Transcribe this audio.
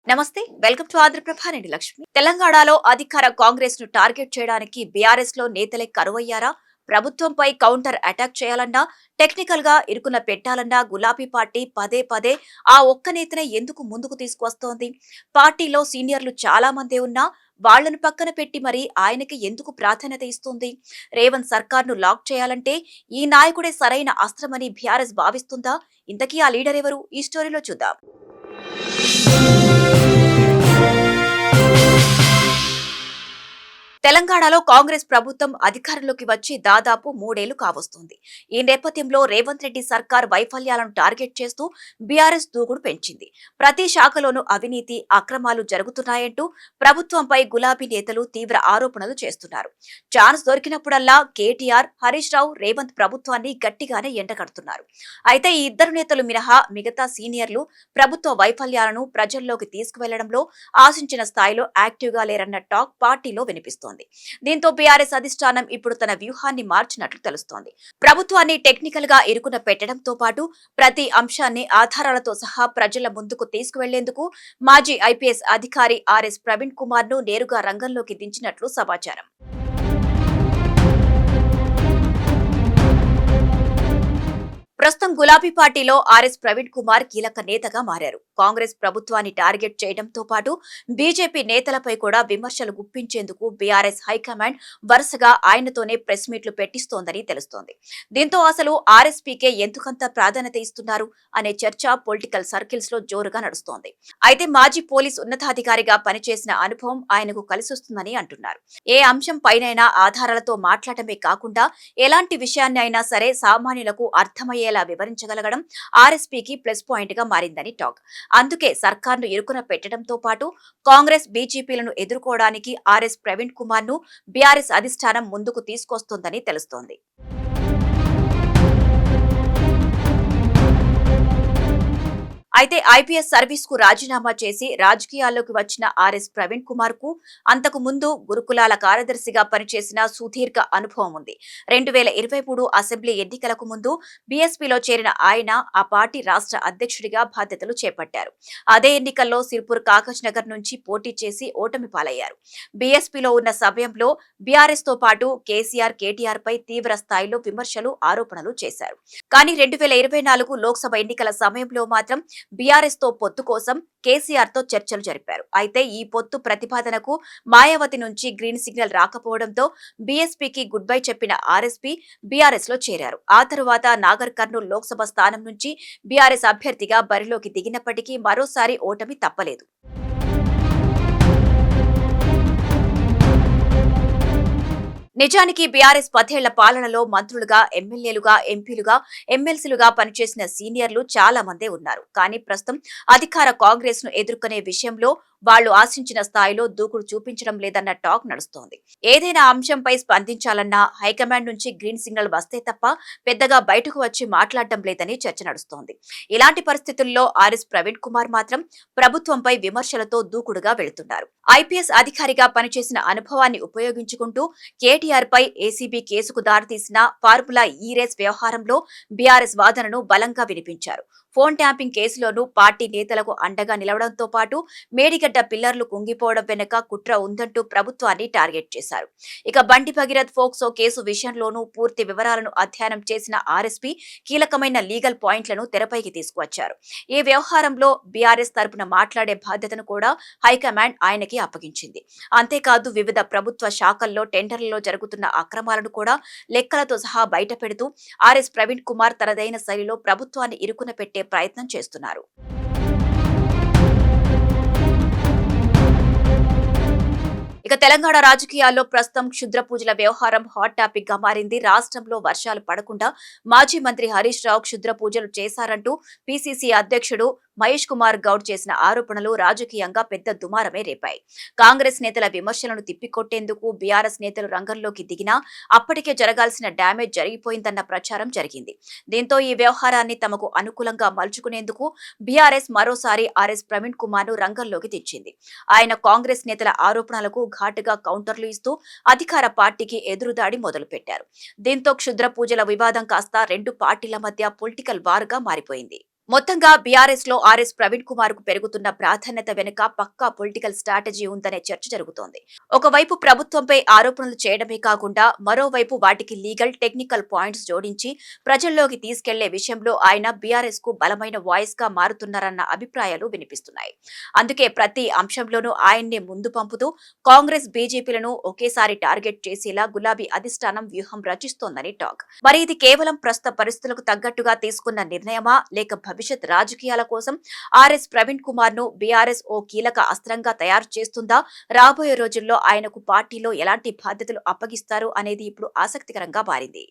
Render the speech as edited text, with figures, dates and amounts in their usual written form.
నమస్తే, welcome to Andhraprabha. నేను లక్ష్మి. తెలంగాణలో అధికార కాంగ్రెస్ ను టార్గెట్ చేయడానికి బీఆర్ఎస్ లో నేతలే కరువయ్యారా? ప్రభుత్వంపై కౌంటర్ అటాక్ చేయాలన్నా, టెక్నికల్ గా ఇరుకున పెట్టాలన్నా గులాబీ పార్టీ పదే పదే ఆ ఒక్క నేతనే ఎందుకు ముందుకు తీసుకువస్తోంది? పార్టీలో సీనియర్లు చాలా మందే ఉన్నా వాళ్లను పక్కన పెట్టి మరి ఆయనకి ఎందుకు ప్రాధాన్యత ఇస్తుంది? రేవంత్ సర్కార్ ను లాక్ చేయాలంటే ఈ నాయకుడే సరైన అస్త్రమని బీఆర్ఎస్ భావిస్తుందా? ఇంతకీ ఆ లీడర్ ఎవరు? ఈ స్టోరీలో చూద్దాం. తెలంగాణలో కాంగ్రెస్ ప్రభుత్వం అధికారంలోకి వచ్చి దాదాపు 3 ఏళ్లు కావస్తోంది. ఈ నేపథ్యంలో రేవంత్ రెడ్డి సర్కార్ వైఫల్యాలను టార్గెట్ చేస్తూ బీఆర్ఎస్ దూకుడు పెంచింది. ప్రతి శాఖలోనూ అవినీతి, అక్రమాలు జరుగుతున్నాయంటూ ప్రభుత్వంపై గులాబీ నేతలు తీవ్ర ఆరోపణలు చేస్తున్నారు. ఛాన్స్ దొరికినప్పుడల్లా కేటీఆర్, హరీష్ రావు రేవంత్ ప్రభుత్వాన్ని గట్టిగానే ఎండగడుతున్నారు. అయితే ఈ ఇద్దరు నేతలు మినహా మిగతా సీనియర్లు ప్రభుత్వ వైఫల్యాలను ప్రజల్లోకి తీసుకువెళ్లడంలో ఆశించిన స్థాయిలో యాక్టివ్ గా లేరన్న టాక్ పార్టీలో వినిపిస్తోంది. దీంతో బీఆర్ఎస్ అధిష్టానం ఇప్పుడు తన వ్యూహాన్ని మార్చినట్లు తెలుస్తోంది. ప్రభుత్వాన్ని టెక్నికల్ గా ఇరుకున పెట్టడంతో పాటు ప్రతి అంశాన్ని ఆధారాలతో సహా ప్రజల ముందుకు తీసుకువెళ్లేందుకు మాజీ ఐపీఎస్ అధికారి ఆర్ఎస్ ప్రవీణ్ కుమార్ ను నేరుగా రంగంలోకి దించినట్లు సమాచారం. ప్రస్తుతం గులాబీ పార్టీలో ఆర్ఎస్ ప్రవీణ్ కుమార్ కీలక నేతగా మారారు. కాంగ్రెస్ ప్రభుత్వాన్ని టార్గెట్ చేయడంతో పాటు బీజేపీ నేతలపై కూడా విమర్శలు గుప్పించేందుకు బీఆర్ఎస్ హైకమాండ్ వరుసగా ఆయనతోనే ప్రెస్ మీట్లు పెట్టిస్తోందని తెలుస్తోంది. దీంతో అసలు ఆర్ఎస్పీకే ఎందుకంత ప్రాధాన్యత ఇస్తున్నారు అనే చర్చ పొలిటికల్ సర్కిల్స్ లో జోరుగా నడుస్తోంది. అయితే మాజీ పోలీస్ ఉన్నతాధికారిగా పనిచేసిన అనుభవం ఆయనకు కలిసొస్తుందని అంటున్నారు. ఏ అంశం పైనైనా ఆధారాలతో మాట్లాడటమే కాకుండా ఎలాంటి విషయాన్ని అయినా సరే సామాన్యులకు అర్థమయ్యే వివరించగలగడం ఆర్ఎస్పీకి ప్లస్ పాయింట్ గా మారిందని టాక్. అందుకే సర్కార్ను ఇరుకున పెట్టడంతో పాటు కాంగ్రెస్, బీజేపీలను ఎదుర్కోవడానికి ఆర్ఎస్ ప్రవీణ్ కుమార్ ను బీఆర్ఎస్ అధిష్టానం ముందుకు తీసుకొస్తోందని తెలుస్తోంది. అయితే ఐపీఎస్ సర్వీస్ కు రాజీనామా చేసి రాజకీయాల్లోకి వచ్చిన ఆర్ఎస్ ప్రవీణ్ కుమార్ కు అంతకు ముందు గురుకులాల కార్యదర్శిగా పనిచేసిన సుదీర్ఘ అనుభవం ఉంది. 2023 అసెంబ్లీ ఎన్నికలకు ముందు బీఎస్పీలో చేరిన ఆయన ఆ పార్టీ రాష్ట్ర అధ్యక్షుడిగా బాధ్యతలు చేపట్టారు. అదే ఎన్నికల్లో సిర్పూర్ కాగజ్ నగర్ నుంచి పోటీ చేసి ఓటమి పాలయ్యారు. బీఎస్పీలో ఉన్న సమయంలో బీఆర్ఎస్ తో పాటు కేసీఆర్, కేటీఆర్ పై తీవ్ర స్థాయిలో విమర్శలు, ఆరోపణలు చేశారు. కానీ 2024 లోక్సభ ఎన్నికల సమయంలో మాత్రం బీఆర్ఎస్ తో పొత్తు కోసం కేసీఆర్ తో చర్చలు జరిపారు. అయితే ఈ పొత్తు ప్రతిపాదనకు మాయావతి నుంచి గ్రీన్ సిగ్నల్ రాకపోవడంతో బీఎస్పీకి గుడ్ బై చెప్పిన ఆర్ఎస్పీ బీఆర్ఎస్ లో చేరారు. ఆ తరువాత నాగర్ కర్నూల్ లోక్సభ స్థానం నుంచి బీఆర్ఎస్ అభ్యర్థిగా బరిలోకి దిగినప్పటికీ మరోసారి ఓటమి తప్పలేదు. నిజానికి బీఆర్ఎస్ 10 ఏళ్ల పాలనలో మంత్రులుగా, ఎమ్మెల్యేలుగా, ఎంపీలుగా, ఎమ్మెల్సీలుగా పనిచేసిన సీనియర్లు చాలా మందే ఉన్నారు. కానీ ప్రస్తుతం అధికార కాంగ్రెస్ ను ఎదుర్కొనే విషయంలో వాళ్లు ఆశించిన స్థాయిలో దూకుడు చూపించడం లేదన్న టాక్ నడుస్తోంది. ఏదైనా అంశంపై స్పందించాలన్నా హైకమాండ్ నుంచి గ్రీన్ సిగ్నల్ వస్తే తప్ప పెద్దగా బయటకు వచ్చి మాట్లాడటం లేదని చర్చ నడుస్తోంది. ఇలాంటి పరిస్థితుల్లో ఆర్ఎస్ ప్రవీణ్ కుమార్ మాత్రం ప్రభుత్వంపై విమర్శలతో దూకుడుగా వెళుతున్నారు. ఐపీఎస్ అధికారిగా పనిచేసిన అనుభవాన్ని ఉపయోగించుకుంటూ కేటీఆర్ పై ఏసీబీ కేసుకు దారితీసిన ఫార్ములా ఈ రేస్ వ్యవహారంలో బీఆర్ఎస్ వాదనను బలంగా వినిపించారు. ఫోన్ ట్యాంపింగ్ కేసులోనూ పార్టీ నేతలకు అండగా నిలవడంతో పాటు మేడిగడ్డ పిల్లర్లు కుంగిపోవడం వెనుక కుట్ర ఉందంటూ ప్రభుత్వాన్ని టార్గెట్ చేశారు. ఇక బండి భగీరథ్ ఫోక్సో కేసు విషయంలోనూ పూర్తి వివరాలను అధ్యయనం చేసిన ఆర్ఎస్పీ కీలకమైన లీగల్ పాయింట్లను తెరపైకి తీసుకువచ్చారు. ఈ వ్యవహారంలో బీఆర్ఎస్ తరపున మాట్లాడే బాధ్యతను కూడా హైకమాండ్ ఆయనకి అప్పగించింది. అంతేకాదు వివిధ ప్రభుత్వ శాఖల్లో టెండర్లలో జరుగుతున్న అక్రమాలను కూడా లెక్కలతో సహా బయటపెడుతూ ఆర్ఎస్ ప్రవీణ్ కుమార్ తనదైన శైలిలో ప్రభుత్వాన్ని ఇరుకున పెట్టే ప్రయత్నం చేస్తున్నారు. ఇక తెలంగాణ రాజకీయాల్లో ప్రస్తుతం క్షుద్ర పూజల వ్యవహారం హాట్ టాపిక్ గా మారింది. రాష్ట్రంలో వర్షాలు పడకుండా మాజీ మంత్రి హరీష్ రావు క్షుద్ర పూజలు చేశారంటూ పీసీసీ అధ్యక్షుడు మహేష్ కుమార్ గౌడ్ చేసిన ఆరోపణలు రాజకీయంగా పెద్ద దుమారమే రేపాయి. కాంగ్రెస్ నేతల విమర్శలను తిప్పికొట్టేందుకు బీఆర్ఎస్ నేతలు రంగంలోకి దిగినా అప్పటికే జరగాల్సిన డ్యామేజ్ జరిగిపోయిందన్న ప్రచారం జరిగింది. దీంతో ఈ వ్యవహారాన్ని తమకు అనుకూలంగా మలుచుకునేందుకు బీఆర్ఎస్ మరోసారి ఆర్ఎస్ ప్రవీణ్ కుమార్ ను రంగంలోకి తెచ్చింది. ఆయన కాంగ్రెస్ నేతల ఆరోపణలకు ఘాటుగా కౌంటర్లు ఇస్తూ అధికార పార్టీకి ఎదురుదాడి మొదలుపెట్టారు. దీంతో క్షుద్ర పూజల వివాదం కాస్త రెండు పార్టీల మధ్య పొలిటికల్ వార్ గా మారిపోయింది. మొత్తంగా బీఆర్ఎస్ లో ఆర్ఎస్ ప్రవీణ్ కుమార్ కు పెరుగుతున్న ప్రాధాన్యత వెనుక పక్కా పొలిటికల్ స్ట్రాటజీ ఉందనే చర్చ జరుగుతోంది. ఒకవైపు ప్రభుత్వంపై ఆరోపణలు చేయడమే కాకుండా మరోవైపు వాటికి లీగల్, టెక్నికల్ పాయింట్స్ జోడించి ప్రజల్లోకి తీసుకెళ్లే విషయంలో ఆయన బీఆర్ఎస్ కు బలమైన వాయిస్ గా మారుతున్నారన్న అభిప్రాయాలు వినిపిస్తున్నాయి. అందుకే ప్రతి అంశంలోనూ ఆయన్నే ముందు పంపుతూ కాంగ్రెస్, బీజేపీలను ఒకేసారి టార్గెట్ చేసేలా గులాబీ అధిష్టానం వ్యూహం రచిస్తోందని టాక్. మరి ఇది కేవలం ప్రస్తుత పరిస్థితులకు తగ్గట్టుగా తీసుకున్న నిర్ణయమా, లేక భవిష్యత్ రాజకీయాల కోసం ఆర్ఎస్ ప్రవీణ్ కుమార్ ను బీఆర్ఎస్ ఓ కీలక అస్త్రంగా తయారు చేస్తుందా? రాబోయే రోజుల్లో ఆయనకు పార్టీలో ఎలాంటి బాధ్యతలు అప్పగిస్తారు అనేది ఇప్పుడు ఆసక్తికరంగా మారింది.